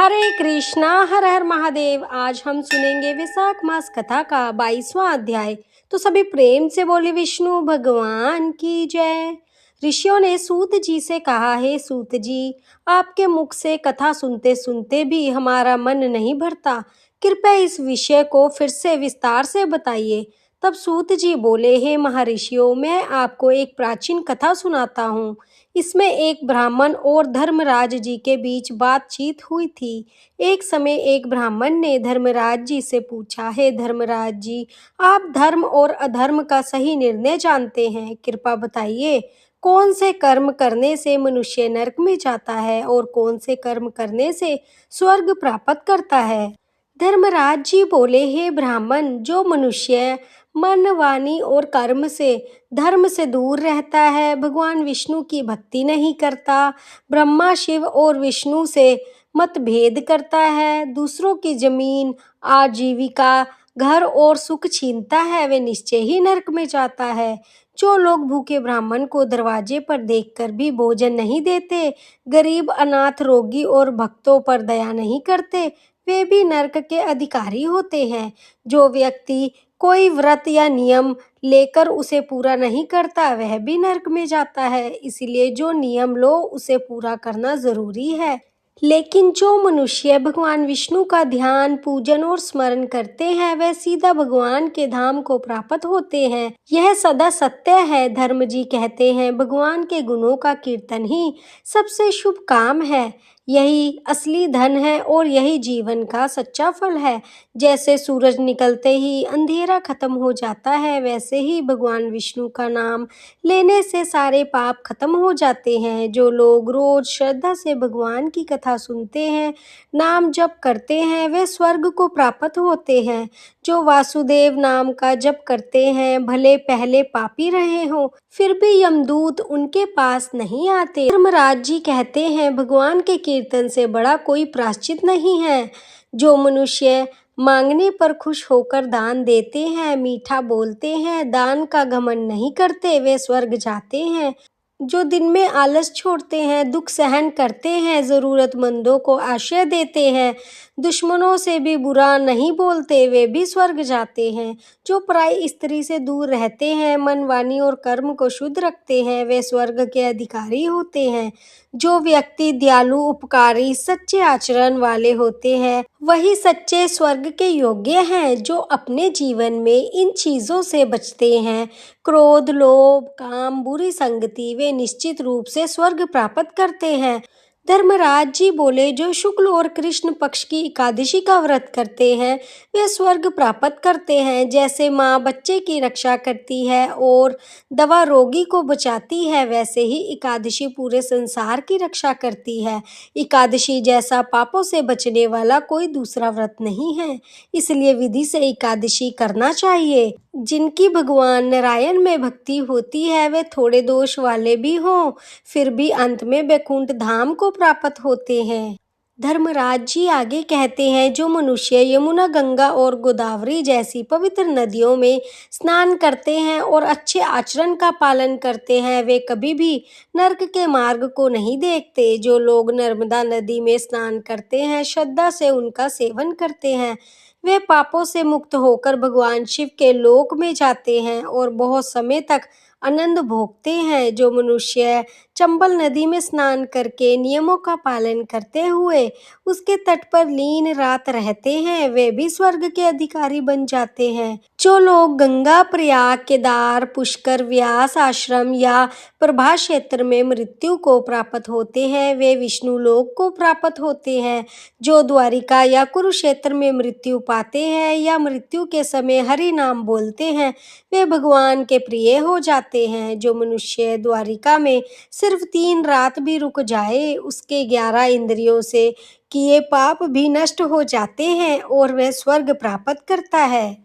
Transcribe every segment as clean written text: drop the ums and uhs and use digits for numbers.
हरे कृष्णा हर हर महादेव। आज हम सुनेंगे विशाख मास कथा का 22वां अध्याय। तो सभी प्रेम से बोले विष्णु भगवान की जय। ऋषियों ने सूत जी से कहा, हे सूत जी, आपके मुख से कथा सुनते सुनते भी हमारा मन नहीं भरता। कृपया इस विषय को फिर से विस्तार से बताइए। तब सूत जी बोले, हे महर्षियों, मैं आपको एक प्राचीन कथा सुनाता हूँ। इसमें एक ब्राह्मण और धर्मराज जी के बीच बातचीत हुई थी। एक समय एक ब्राह्मण ने धर्मराज जी से पूछा, हे धर्मराज जी, आप धर्म और अधर्म का सही निर्णय जानते हैं, कृपया बताइए, कौन से कर्म करने से मनुष्य नरक में जाता है और कौन से कर्म करने से स्वर्ग प्राप्त करता है। धर्मराज जी बोले, हे ब्राह्मण, जो मनुष्य मन, वाणी और कर्म से धर्म से दूर रहता है, भगवान विष्णु की भक्ति नहीं करता, ब्रह्मा शिव और विष्णु से मतभेद करता है, दूसरों की जमीन, आजीविका, घर और सुख छीनता है, वे निश्चय ही नरक में जाता है। जो लोग भूखे ब्राह्मण को दरवाजे पर देखकर भी भोजन नहीं देते, गरीब, अनाथ, रोगी और भक्तों पर दया नहीं करते, वे भी नरक के अधिकारी होते हैं। जो व्यक्ति कोई व्रत या नियम लेकर उसे पूरा नहीं करता, वह भी नरक में जाता है। इसलिए जो नियम लो उसे पूरा करना जरूरी है। लेकिन जो मनुष्य भगवान विष्णु का ध्यान, पूजन और स्मरण करते हैं, वह सीधा भगवान के धाम को प्राप्त होते हैं। यह सदा सत्य है। धर्म जी कहते हैं, भगवान के गुणों का कीर्तन ही सबसे शुभ काम है। यही असली धन है और यही जीवन का सच्चा फल है। जैसे सूरज निकलते ही अंधेरा खत्म हो जाता है, वैसे ही भगवान विष्णु का नाम लेने से सारे पाप खत्म हो जाते हैं। जो लोग रोज श्रद्धा से भगवान की कथा सुनते हैं, नाम जप करते हैं, वे स्वर्ग को प्राप्त होते हैं। जो वासुदेव नाम का जप करते हैं, भले पहले पापी रहे हों, फिर भी यमदूत उनके पास नहीं आते। धर्मराज जी कहते हैं, भगवान के कीर्तन से बड़ा कोई प्रायश्चित नहीं है। जो मनुष्य मांगने पर खुश होकर दान देते हैं, मीठा बोलते हैं, दान का घमंड नहीं करते, वे स्वर्ग जाते हैं। जो दिन में आलस छोड़ते हैं, दुख सहन करते हैं, जरूरतमंदों को आश्रय देते हैं, दुश्मनों से भी बुरा नहीं बोलते, वे भी स्वर्ग जाते हैं। जो पराई स्त्री से दूर रहते हैं, मन, वाणी और कर्म को शुद्ध रखते हैं, वे स्वर्ग के अधिकारी होते हैं। जो व्यक्ति दयालु, उपकारी, सच्चे आचरण वाले होते हैं, वही सच्चे स्वर्ग के योग्य हैं। जो अपने जीवन में इन चीजों से बचते हैं, क्रोध, लोभ, काम, बुरी संगति, वे निश्चित रूप से स्वर्ग प्राप्त करते हैं। धर्मराज जी बोले, जो शुक्ल और कृष्ण पक्ष की एकादशी का व्रत करते हैं, वे स्वर्ग प्राप्त करते हैं। जैसे माँ बच्चे की रक्षा करती है और दवा रोगी को बचाती है, वैसे ही एकादशी पूरे संसार की रक्षा करती है। एकादशी जैसा पापों से बचने वाला कोई दूसरा व्रत नहीं है। इसलिए विधि से एकादशी करना चाहिए। जिनकी भगवान नारायण में भक्ति होती है, वे थोड़े दोष वाले भी हों, फिर भी अंत में वैकुंठ धाम को प्राप्त होते हैं। धर्मराज जी आगे कहते हैं, जो मनुष्य यमुना, गंगा और गोदावरी जैसी पवित्र नदियों में स्नान करते हैं और अच्छे आचरण का पालन करते हैं, वे कभी भी नरक के मार्ग को नहीं देखते। जो लोग नर्मदा नदी में स्नान करते हैं, श्रद्धा से उनका सेवन करते हैं, वे पापों से मुक्त होकर भगवान शिव के लोक में जाते हैं और बहुत समय तक आनंद भोगते हैं। जो मनुष्य चंबल नदी में स्नान करके नियमों का पालन करते हुए उसके तट पर लीन रात रहते हैं, वे भी स्वर्ग के अधिकारी बन जाते हैं। जो लोग गंगा, प्रयाग, केदार, पुष्कर, व्यास आश्रम या प्रभा क्षेत्र में मृत्यु को प्राप्त होते हैं, वे विष्णु लोक को प्राप्त होते हैं। जो द्वारिका या कुरुक्षेत्र में मृत्यु पाते हैं या मृत्यु के समय हरि नाम बोलते हैं, वे भगवान के प्रिय हो जाते हैं। जो मनुष्य द्वारिका में सिर्फ 3 रात भी रुक जाए, उसके 11 इंद्रियों से किए पाप भी नष्ट हो जाते हैं और वह स्वर्ग प्राप्त करता है।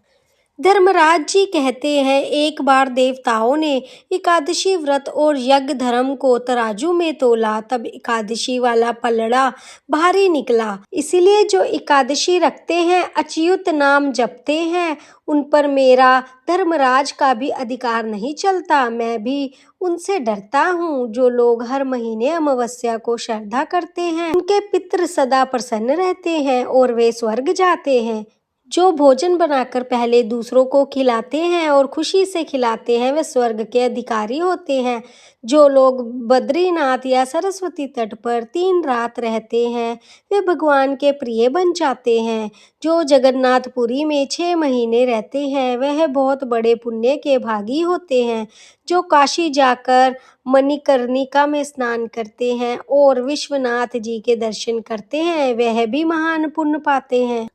धर्मराज जी कहते हैं, एक बार देवताओं ने एकादशी व्रत और यज्ञ धर्म को तराजू में तोला, तब एकादशी वाला पलड़ा भारी निकला। इसीलिए जो एकादशी रखते हैं, अच्युत नाम जपते हैं, उन पर मेरा धर्मराज का भी अधिकार नहीं चलता। मैं भी उनसे डरता हूँ। जो लोग हर महीने अमावस्या को श्रद्धा करते हैं, उनके पितृ सदा प्रसन्न रहते हैं और वे स्वर्ग जाते हैं। जो भोजन बनाकर पहले दूसरों को खिलाते हैं और खुशी से खिलाते हैं, वे स्वर्ग के अधिकारी होते हैं। जो लोग बद्रीनाथ या सरस्वती तट पर 3 रात रहते हैं, वे भगवान के प्रिय बन जाते हैं। जो जगन्नाथपुरी में 6 महीने रहते हैं, वह बहुत बड़े पुण्य के भागी होते हैं। जो काशी जाकर मणिकर्णिका में स्नान करते हैं और विश्वनाथ जी के दर्शन करते हैं, वह भी महान पुण्य पाते हैं।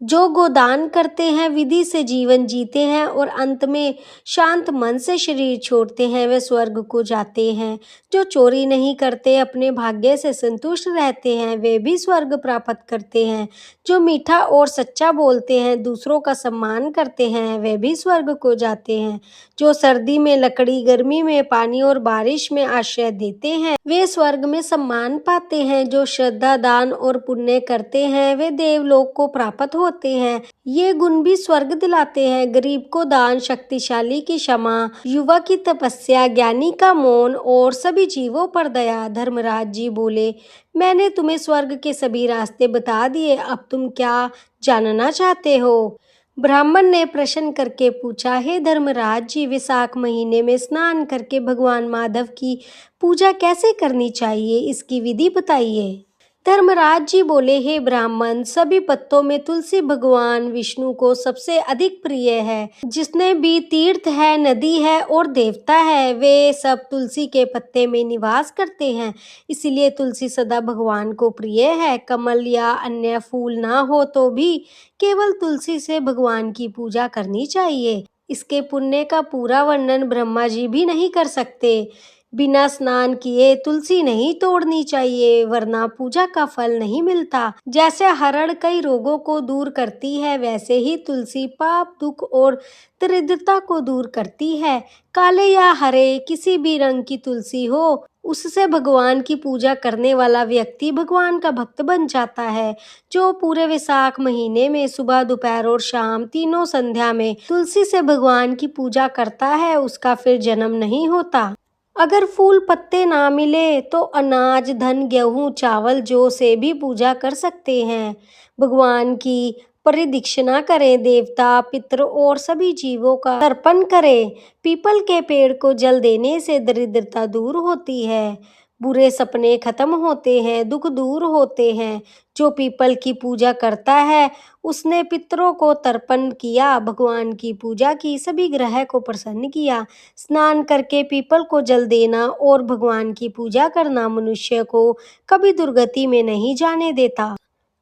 जो गोदान करते हैं, विधि से जीवन जीते हैं और अंत में शांत मन से शरीर छोड़ते हैं, वे स्वर्ग को जाते हैं। जो चोरी नहीं करते, अपने भाग्य से संतुष्ट रहते हैं, वे भी स्वर्ग प्राप्त करते हैं। जो मीठा और सच्चा बोलते हैं, दूसरों का सम्मान करते हैं, वे भी स्वर्ग को जाते हैं। जो सर्दी में लकड़ी, गर्मी में पानी और बारिश में आश्रय देते हैं, वे स्वर्ग में सम्मान पाते हैं। जो श्रद्धा, दान और पुण्य करते हैं, वे देवलोक को प्राप्त होते हैं। ये गुण भी स्वर्ग दिलाते हैं। गरीब को दान, शक्तिशाली की क्षमा, युवा की तपस्या, ज्ञानी का मौन और सभी जीवों पर दया। धर्मराज जी बोले, मैंने तुम्हें स्वर्ग के सभी रास्ते बता दिए, अब तुम क्या जानना चाहते हो? ब्राह्मण ने प्रश्न करके पूछा, हे धर्मराज जी, विशाख महीने में स्नान करके भगवान माधव की पूजा कैसे करनी चाहिए, इसकी विधि बताइए। धर्मराज जी बोले, हे ब्राह्मण, सभी पत्तों में तुलसी भगवान विष्णु को सबसे अधिक प्रिय है। जिसने भी तीर्थ है, नदी है और देवता है, वे सब तुलसी के पत्ते में निवास करते हैं। इसीलिए तुलसी सदा भगवान को प्रिय है। कमल या अन्य फूल ना हो तो भी केवल तुलसी से भगवान की पूजा करनी चाहिए। इसके पुण्य का पूरा वर्णन ब्रह्मा जी भी नहीं कर सकते। बिना स्नान किए तुलसी नहीं तोड़नी चाहिए, वरना पूजा का फल नहीं मिलता। जैसे हरण कई रोगों को दूर करती है, वैसे ही तुलसी पाप, दुख और दरिद्रता को दूर करती है। काले या हरे किसी भी रंग की तुलसी हो, उससे भगवान की पूजा करने वाला व्यक्ति भगवान का भक्त बन जाता है। जो पूरे वैशाख महीने में सुबह, दोपहर और शाम तीनों संध्या में तुलसी से भगवान की पूजा करता है, उसका फिर जन्म नहीं होता। अगर फूल पत्ते ना मिले तो अनाज, धन, गेहूं, चावल, जौ से भी पूजा कर सकते हैं। भगवान की परिदक्षिणा करें, देवता, पितृ और सभी जीवों का तर्पण करें। पीपल के पेड़ को जल देने से दरिद्रता दूर होती है, बुरे सपने खत्म होते हैं, दुख दूर होते हैं। जो पीपल की पूजा करता है, उसने पितरों को तर्पण किया, भगवान की पूजा की, सभी ग्रह को प्रसन्न किया। स्नान करके पीपल को जल देना और भगवान की पूजा करना मनुष्य को कभी दुर्गति में नहीं जाने देता।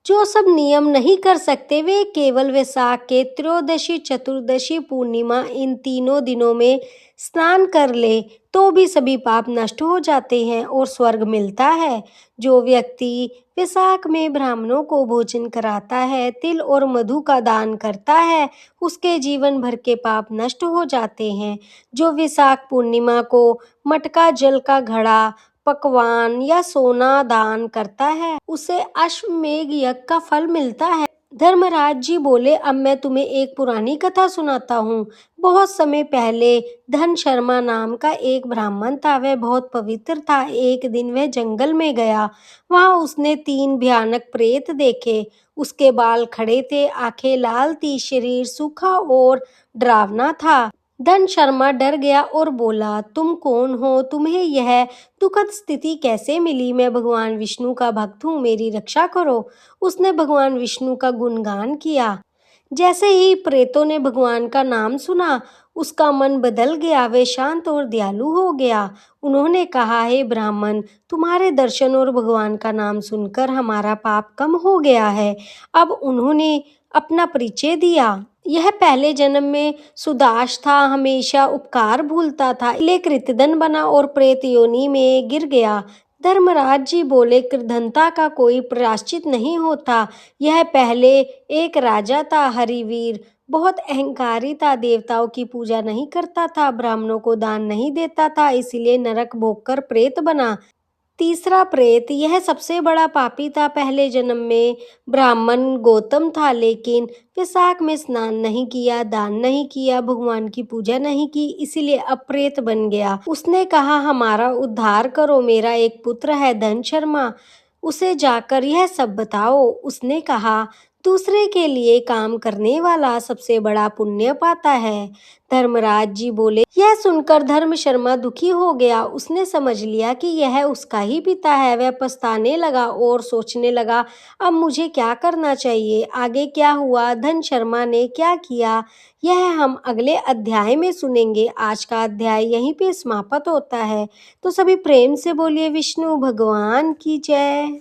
जो सब नियम नहीं कर सकते, वे केवल वैशाख के त्रयोदशी, चतुर्दशी, पूर्णिमा इन तीनों दिनों में स्नान कर ले तो भी सभी पाप नष्ट हो जाते हैं और स्वर्ग मिलता है। जो व्यक्ति वैशाख में ब्राह्मणों को भोजन कराता है, तिल और मधु का दान करता है, उसके जीवन भर के पाप नष्ट हो जाते हैं। जो वैशाख पूर्णिमा को मटका जल का घड़ा, पकवान या सोना दान करता है, उसे अश्वमेध यज्ञ का फल मिलता है। धर्मराज जी बोले, अब मैं तुम्हें एक पुरानी कथा सुनाता हूँ। बहुत समय पहले धन शर्मा नाम का एक ब्राह्मण था। वह बहुत पवित्र था। एक दिन वह जंगल में गया। वहाँ उसने 3 भयानक प्रेत देखे। उसके बाल खड़े थे, आंखें लाल थी, शरीर सूखा और डरावना था। धन शर्मा डर गया और बोला, तुम कौन हो? तुम्हें यह दुखद स्थिति कैसे मिली? मैं भगवान विष्णु का भक्त हूँ, मेरी रक्षा करो। उसने भगवान विष्णु का गुणगान किया। जैसे ही प्रेतों ने भगवान का नाम सुना, उसका मन बदल गया। वे शांत और दयालु हो गया। उन्होंने कहा, हे ब्राह्मण, तुम्हारे दर्शन और भगवान का नाम सुनकर हमारा पाप कम हो गया है। अब उन्होंने अपना परिचय दिया। यह पहले जन्म में सुदास था, हमेशा उपकार भूलता था, इसलिए कृतधन बना और प्रेत योनि में गिर गया। धर्मराज जी बोले, कृधनता का कोई प्रायश्चित नहीं होता। यह पहले एक राजा था, हरिवीर, बहुत अहंकारी था, देवताओं की पूजा नहीं करता था, ब्राह्मणों को दान नहीं देता था, इसीलिए नरक भोगकर प्रेत बना। तीसरा प्रेत, यह सबसे बड़ा पापी था। पहले जन्म में ब्राह्मण गौतम था, लेकिन विशाख में स्नान नहीं किया, दान नहीं किया, भगवान की पूजा नहीं की, इसीलिए अब प्रेत बन गया। उसने कहा, हमारा उद्धार करो, मेरा एक पुत्र है धन शर्मा, उसे जाकर यह सब बताओ। उसने कहा, दूसरे के लिए काम करने वाला सबसे बड़ा पुण्य पाता है। धर्मराज जी बोले, यह सुनकर धर्म शर्मा दुखी हो गया। उसने समझ लिया कि यह उसका ही पिता है। वह पछताने लगा और सोचने लगा, अब मुझे क्या करना चाहिए। आगे क्या हुआ, धन शर्मा ने क्या किया, यह हम अगले अध्याय में सुनेंगे। आज का अध्याय यहीं पे समाप्त होता है। तो सभी प्रेम से बोलिए विष्णु भगवान की जय।